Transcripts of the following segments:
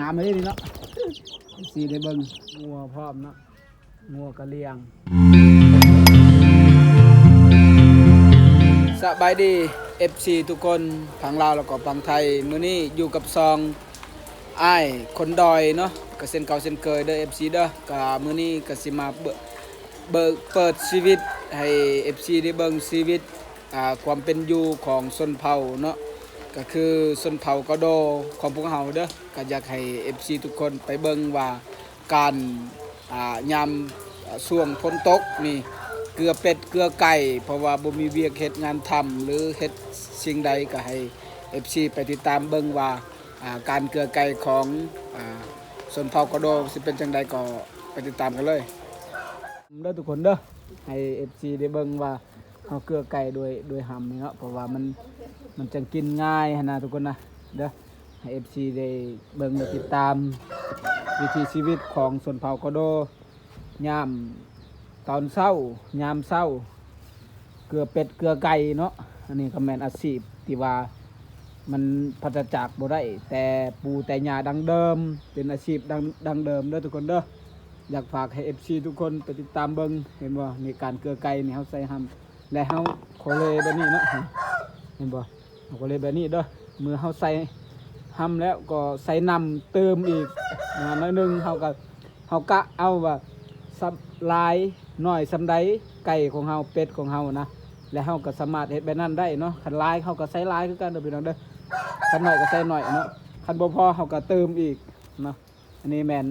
น้ำไม่ได้ดีเนาะสีได้เบิ่งงัวพร้อมเนาะงัวกระเลียงสบายดี FC ทุกคนฝั่งลาวแล้วก็ฝั่งไทยมื้อนี้อยู่กับซองอ้ายคนดอยเนาะก็เส้นเก่าเส้นเคยเด้อ FC เด้อก็มื้อนี้ก็สิมาเปิดชีวิตให้ FC ได้เบิ่งชีวิตความเป็นอยู่ของชนเผ่าเนาะก็คือชนเผ่ากะโดของพวกเฮาเด้อก็อยากให้ FC ทุกคนไปเบิ่งว่าการยามช่วงฝนตกนี่เกลือเป็ดเกลือไก่เพราะว่าบ่มีเวียกเฮ็ดงานทำหรือเฮ็ดสิ่งใดก็ให้ FC ไปติดตามเบิ่งว่าการเกลือไก่ของชนเผ่ากะโดสิเป็นจังใดก็ไปติดตามกันเลยเด้อทุกคนเด้อให้ FC ได้เบิ่งว่าเฮาเกลือไก่ด้วยหำนี่เนาะเพราะว่ามันจังกินง่ายหั่นน่ะทุกคนนะเด้อให้ FC ได้เบิ่งได้ติดตามวิถีชีวิตของชนเผ่ากะโดยามตอนเช้ายามเช้าเกลือเป็ดเกลือไก่เนาะอันนี้ก็แม่นอาชีพที่ว่ามันพัฒจากบ่ได้แต่ปู่แต่ย่าดังเดิมเป็นอาชีพดังเดิมเด้อทุกคนเด้ออยากฝากให้ FC ทุกคนไปติดตามเบิ่งเห็นบ่นี่การเกลือไก่นี่เฮาใส่หำและเฮาโคเลแบบนี้เนาะเห็นบ่โคเลแบบนี้เด้อมือเฮาใส่หำแล้วก็ใส่น้ำเติมอีกน้อยนึงเฮากะเอาว่าซับลายน้อยซำใดไก่ของเฮาเป็ดของเฮานะและเฮาก็สามารถเฮ็ดแบบนั้นได้เนาะคันลายเฮาก็ใส่ลายคือกันเด้อพี่น้องเด้อคันน้อยก็ใส่น้อยเนาะคันบ่พอเฮาก็เติมอีกเนาะอันนี้แม่น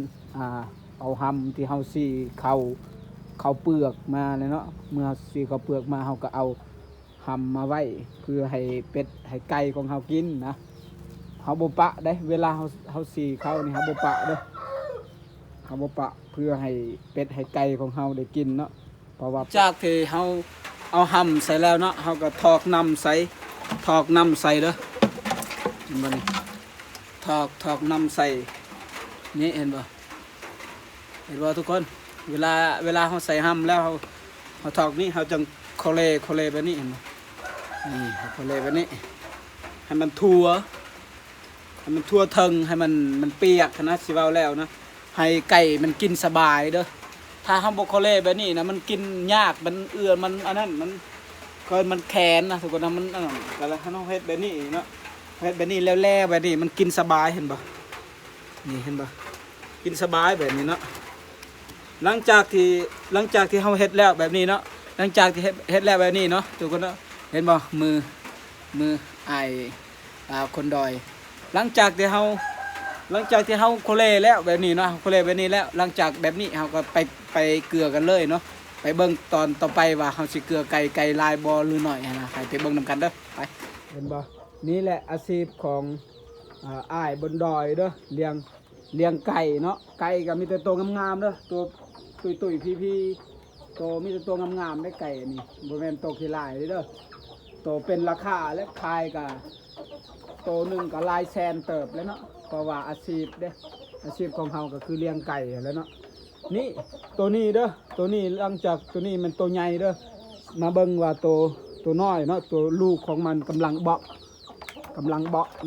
เอาหำที่เฮาสีเขาเปลือกมาเลยเนาะเมื่อสีเขาเปลือกมาเฮาก็เอาหำมาไว้เพื่อให้เป็ดให้ไก่ของเฮากินนะเฮาบ่ปะได้เวลาเฮาสีเขานี่เฮาบ่ปะเด้อเฮาบ่ปะเพื่อให้เป็ดให้ไก่ของเฮาได้กินเนาะเพราะว่าจากที่เฮาเอาหำใส่แล้วเนาะเฮาก็ทอกน้ำใส่เด้อเห็นบ่นี่ทอกน้ำใส่นี่เห็นบ่ทุกคนเวลาเขาใส่ห้ำแล้วเขาถอกนี่เขาจังโคเลแบบนี้เห็นไหมนี่โคเลแบบนี้ให้มันทั่วเทิงให้มันเปียกนะสิเว้าแล้วนะให้ไก่มันกินสบายเด้อถ้าห้ำโคเลแบบนี้นะมันกินยากมันเอื้อมันอันนั้นมันแข็งนะทุกคนนะมันอันนั้นแต่ละเขาเฮ็ดแบบนี้เนาะเฮ็ดแบบนี้แล้วแบบนี้มันกินสบายเห็นบ่นี่เห็นบ่กินสบายแบบนี้เนาะหลังจากที่เฮาเฮ็ดแล้วแบบนี้เนาะหลังจากที่เฮ็ดแล้วแบบนี้เนาะทุกคนเนาะเห็นบ่มือไอ้คนดอยหลังจากที่เฮาโคเลแล้วแบบนี้เนาะโคเลแบบนี้แล้วหลังจากแบบนี้เฮาก็ไปเกลือกันเลยเนาะไปเบิ่งตอนต่อไปว่าเฮาสิเกลือไก่ลายบ่หรือน้อยนะไปเบิ่งนำกันเด้อไปเห็นบ่นี่แหละอาชีพของอ้ายบนดอยเด้อเลี้ยงไก่เนาะไก่ก็มีแต่ตัวงามๆเด้อตัวตุยพี่ตัวมีแต่ตัวงามๆได้ไก่นี่บ่แม่นตัวขี้ลายเด้อตัวเป็นราคาและขายก็ตัวนึงก็หลายแสนเติบแล้วเนาะเพราะว่าอาชีพเด้ออาชีพของเฮาก็คือเลี้ยงไก่แล้วเนาะนี่ตัวนี้เด้อตัวนี้หลังจากตัวนี้มันตัวใหญ่เด้อมาเบิ่งว่าตัวน้อยเนาะตัวลูกของมันกำลังเบาะ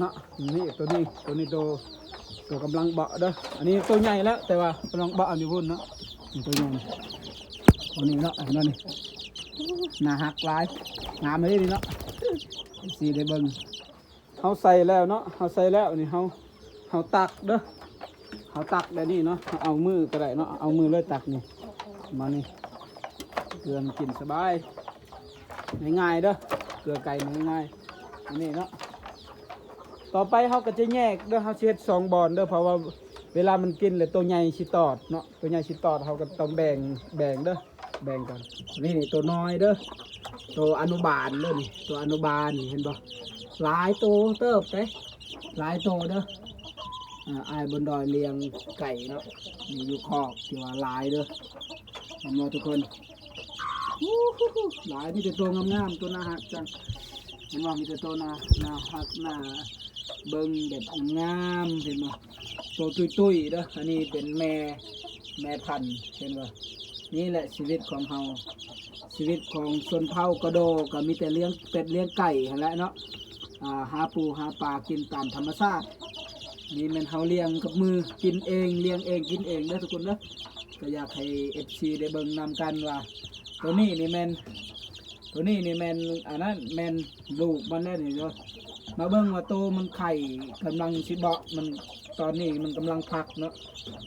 เนาะนี่ตัวกำลังเบาะเด้ออันนี้ตัวใหญ่แล้วแต่ว่ากำลังเบาะอยู่พุ่นเนาะตัวใหญ่ตัวนี้เนาะนั่นนี่หน้าหักลายงามเลยนี่เนาะสีได้เบิ่งเฮาใส่แล้วเนาะเฮาใส่แล้วนี่เฮาตักเด้อเฮาตักแบบนี้เนาะเอามือก็ได้เนาะเอามือเลยตักนี่มานี่เกลือมันกินสบายง่ายๆเด้อเกลือไก่ง่ายๆอันนี้เนาะต่อไปเขาก็จะแยกเด้อเขาเช็ด2 บ่อนเด้อเพราะว่าเวลามันกินเลยตัวใหญ่ชิตอดเนาะตัวใหญ่ชิตอดเขาก็ต้องแบ่งเด้อแบ่งกันนี่ตัวน้อยเด้อตัวอนุบาลเด้อนี่ตัวอนุบาลนี่เห็นบ่หลายตัวเติบเด้หลายตัวเด้ออ้ายบนดอยเลี้ยงไก่เนาะมีอยู่คอกที่ว่าหลายเด้อเห็นบ่ทุกคนหลายมีแต่ตัวงามๆตัวน่ารักจังเห็นบ่มีแต่ตัวน่ารักน่าเบิ่งแบบงามเห็นบ่ตัวตุ้ยเด้ออันนี้เป็นแม่พันธุ์เห็นบ่นี่แหละชีวิตของเฮาชีวิตของชนเผ่ากะโดก็มีแต่เลี้ยงเป็ดเลี้ยงไก่หั่นแหละเนาะหาปูหาปลากินตามธรรมชาติ นี่แม่นเฮาเลี้ยงกับมือกินเองเลี้ยงเองกินเองเด้อทุกคนเด้อก็อยากให้ FC ได้เบิ่งนำกันว่าตัวนี้นี่แม่นอันนั้นแม่นลูกมันได้นี่เนาะมาเบิ่งว่าโตมันไข่กำลังสิเบาะมันตอนนี้มันกำลังพักเนาะ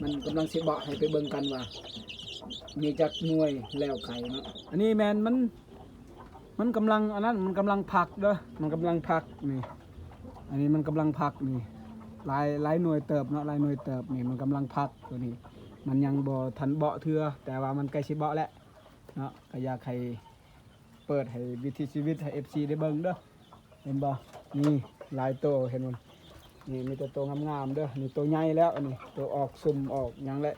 มันกำลังสิเบาะให้ไปเบิ่งกันว่ามีจักหน่วยแล้วไข่เนาะอันนี้แม่นมันกำลังอันนั้นมันกำลังพักเด้อมันกำลังพักนี่อันนี้มันกำลังพักนี่หลายหน่วยเติบเนาะหลายหน่วยเติบนี่มันกำลังพักตัวนี้มันยังบ่ทันเบาะเทือแต่ว่ามันใกล้สิเบาะแล้วเนาะก็อยากให้เปิดให้วิถีชีวิตให้ FC ได้เบิ่งเด้อเห็นบ่นี่หลายตัวเห็นบ่นี่มีแต่ตัวงามๆเด้อนี่ตัวใหญ่แล้วอันนี้ตัวออกซุ่มออกหยังแล้ว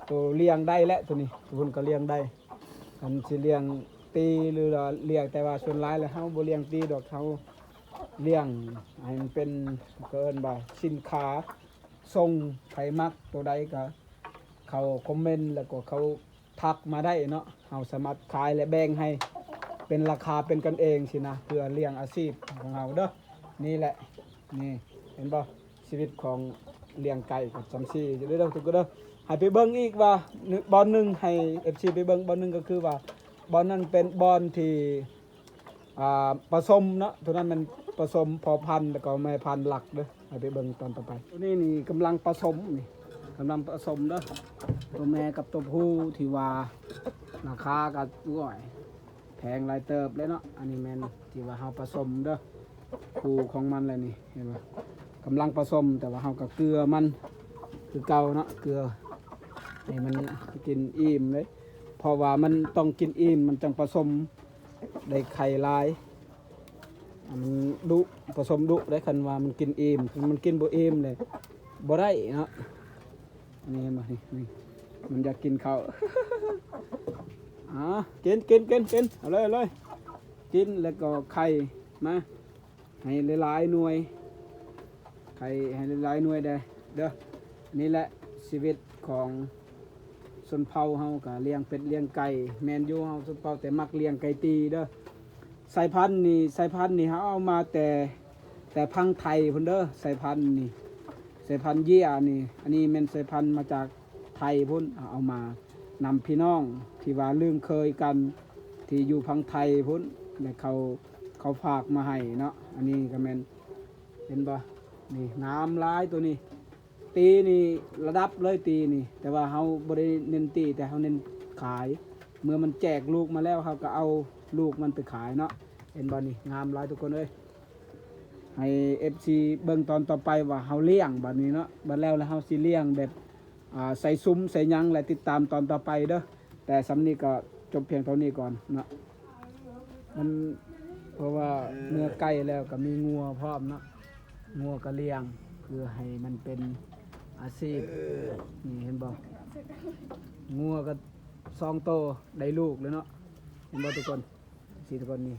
ตัวเลี้ยงได้แล้วตัวนี้ทุกคนก็เลี้ยงได้คันสิเลี้ยงตีหรือเลี้ยงแต่ว่าส่วนหลายแล้วเฮาบ่เลี้ยงตีดอกเฮาเลี้ยงให้มันเป็นเกินบ่สินค้าส่งใครมักตัวใดก็เขาคอมเมนต์แล้วก็เขาทักมาได้เนาะเฮาสามารถขายและแบ่งให้เป็นราคาเป็นกันเองสินะเพื่อเลี้ยงอาชีพของเราเด้อนี่แหละนี่เห็นบ่ชีวิตของเลี้ยงไก่กับจำซี่จะได้เด้อทุกคนเด้อให้ไปเบิ่งอีกว่าบอลหนึ่งให้ FC ไปเบิ่งบอลหนึ่งก็คือว่าบอลนั้นเป็นบอลที่ผสมเนาะตัวนั้นมันผสมพอพันธุ์แล้วก็แม่พันธุ์หลักเด้อให้ไปเบิ่งตอนต่อไปตัวนี้นี่กำลังผสมนี่กำลังผสมเด้อตัวแม่กับตัวผู้ที่ว่าราคาก็ด้วย แพงหลายเติบเลยเนาะอันนี้แม่นที่ว่าเฮาผสมเด้อคู่ของมันเลยนี่เห็นบ่กำลังผสมแต่ว่าเฮาก็เกลือมันคือเก่าเนาะเกลือให้มันกินอิ่มเลยเพราะว่ามันต้องกินอิ่มมันจังผสมได้ไข่หลายมันดุผสมดุได้คันว่ามันกินอิ่มมันกินบ่อิ่มเลยบ่ได้เนาะอันนี้มานี่มันอยากกินข้าว กินเอาเลยกินแล้วก็ไข่มาให้หลายๆหน่วยไข่ให้หลายๆหน่วยได้เด้อนี่แหละชีวิตของชนเผ่าเฮาก็เลี้ยงเป็ดเลี้ยงไก่แมนยูเฮาชนเผ่าแต่มักเลี้ยงไก่ตีเด้อสายพันธุ์นี่เฮาเอามาแต่พังไทยพุ่นเด้อสายพันธุ์นี่สายพันธุ์เยี่ยนี่อันนี้แม่นสายพันธุ์มาจากไทยพุ่นเอามานำพี่น้องที่ว่าลืมเคยกันที่อยู่พังไทยพุ่นและเขาฝากมาให้เนาะอันนี้ก็แม่นเห็นบ่นี่น้ำลายตัวนี้ตีนี่ระดับเลยตีนี่แต่ว่าเฮาบ่ได้เน้นตีแต่เฮาเน้นขายเมื่อมันแจกลูกมาแล้วเฮาก็เอาลูกมันไปขายเนาะเห็นบ่นี่งามหลายทุกคนเอ้ยให้ FC เบิ่งตอนต่อไปว่าเฮาเลี้ยงบัดนี้เนาะบัดแล้วเฮาสิเลี้ยงแบบใส่ซุ้มใส่ยังและติดตามตอนต่อไปเด้อแต่สำนี้ก็จบเพียงเท่านี้ก่อนเนาะมันเพราะว่าเมื่อใกล้แล้วก็มีงัวพร้อมเนาะงัวก็เลี้ยงเพื่อให้มันเป็นอาชีพนี่เห็นบ่งัวก็2 โตได้ลูกเลยเนาะเห็นบ่ทุกคนทุกคนนี่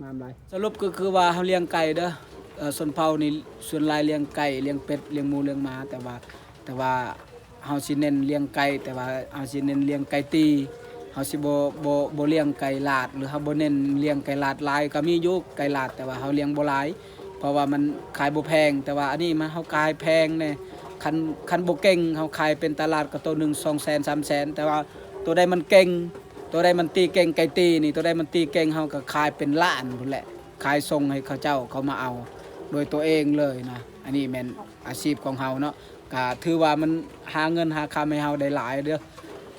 งามหลายสรุปก็คือว่าเฮาเลี้ยงไก่เด้อส่วนเผานี่ส่วนหลายเลี้ยงไก่เลี้ยงเป็ดเลี้ยงหมูเลี้ยงหมาแต่ว่าเฮาสิเน้นเลี้ยงไก่แต่ว่าเฮาสิเน้นเลี้ยงไก่ตีเฮาสิบ่เลี้ยงไก่ลาดหรือเฮาบ่เน้นเลี้ยงไก่ลาดหลายก็มีอยู่ไก่ลาดแต่ว่าเฮาเลี้ยงบ่หลายเพราะว่ามันขายบ่แพงแต่ว่าอันนี้มันเฮาขายแพงแน่คันบ่เก่งเฮาขายเป็นตลาดก็ตัวหนึง 200,000 300,000แต่ว่าตัวใดมันเก่งตัวใดมันตีเก่งไก่ตีนี่ตัวใดมันตีเก่งเฮาก็ขายเป็นล้านพุ่นแหละขายส่งให้เขาเจ้าเขามาเอาโดยตัวเองเลยนะอันนี้แม่นอาชีพของเฮาเนาะก็ถือว่ามันหาเงินหาคำให้เฮาได้หลายเด้อ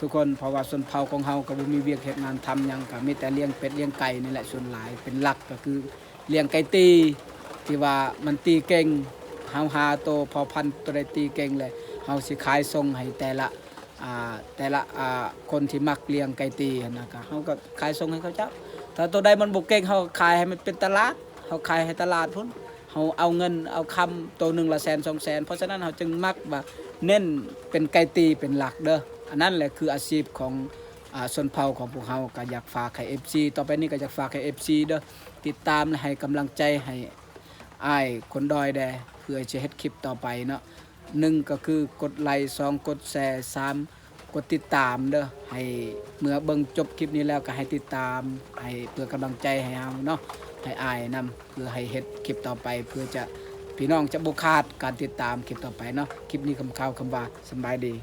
ทุกคนเพราะว่าส่วนเผาของเฮาก็บ่มีเวียกเฮ็ดงานทำหยังก็มีแต่เลี้ยงเป็ดเลี้ยงไก่นี่แหละส่วนหลายเป็นหลักก็คือเลี้ยงไก่ตีที่ว่ามันตีเก่งเฮาหาโตพอพันธุ์ตัวใดตีเก่งเลยเฮาสิขายส่งให้แต่ละคนที่มักเลี้ยงไก่ตีนะก็เฮาก็ขายส่งให้เขาเจ้าถ้าตัวใดมันบ่เก่งเฮาขายให้มันเป็นตลาดเฮาขายให้ตลาดพุ่นเฮาเอาเงินเอาคำตัวหนึ่งละ100,000 200,000เพราะฉะนั้นเฮาจึงมักว่าเน้นเป็นไก่ตีเป็นหลักเด้ออันนั้นแหละคืออาชีพของชนเผ่าของพวกเฮาก็อยากฝากให้ FC ต่อไปนี้ก็อยากฝากให้ FC เด้อติดตามและให้กำลังใจให้อ้ายคนดอยแดเพื่อจะเฮ็ดคลิปต่อไปเนาะ1ก็คือกดไลค์2กดแชร์3กดติดตามเด้อให้เมื่อเบิ่งจบคลิปนี้แล้วก็ให้ติดตามให้เพื่อกำลังใจให้เฮาเนาะให้อ้ายนำเพื่อให้เฮ็ดคลิปต่อไปเพื่อจะ พี่น้องจะบ่ขาดการติดตามคลิปต่อไปเนาะคลิปนี้คำข่าวคำว่าสำบายดี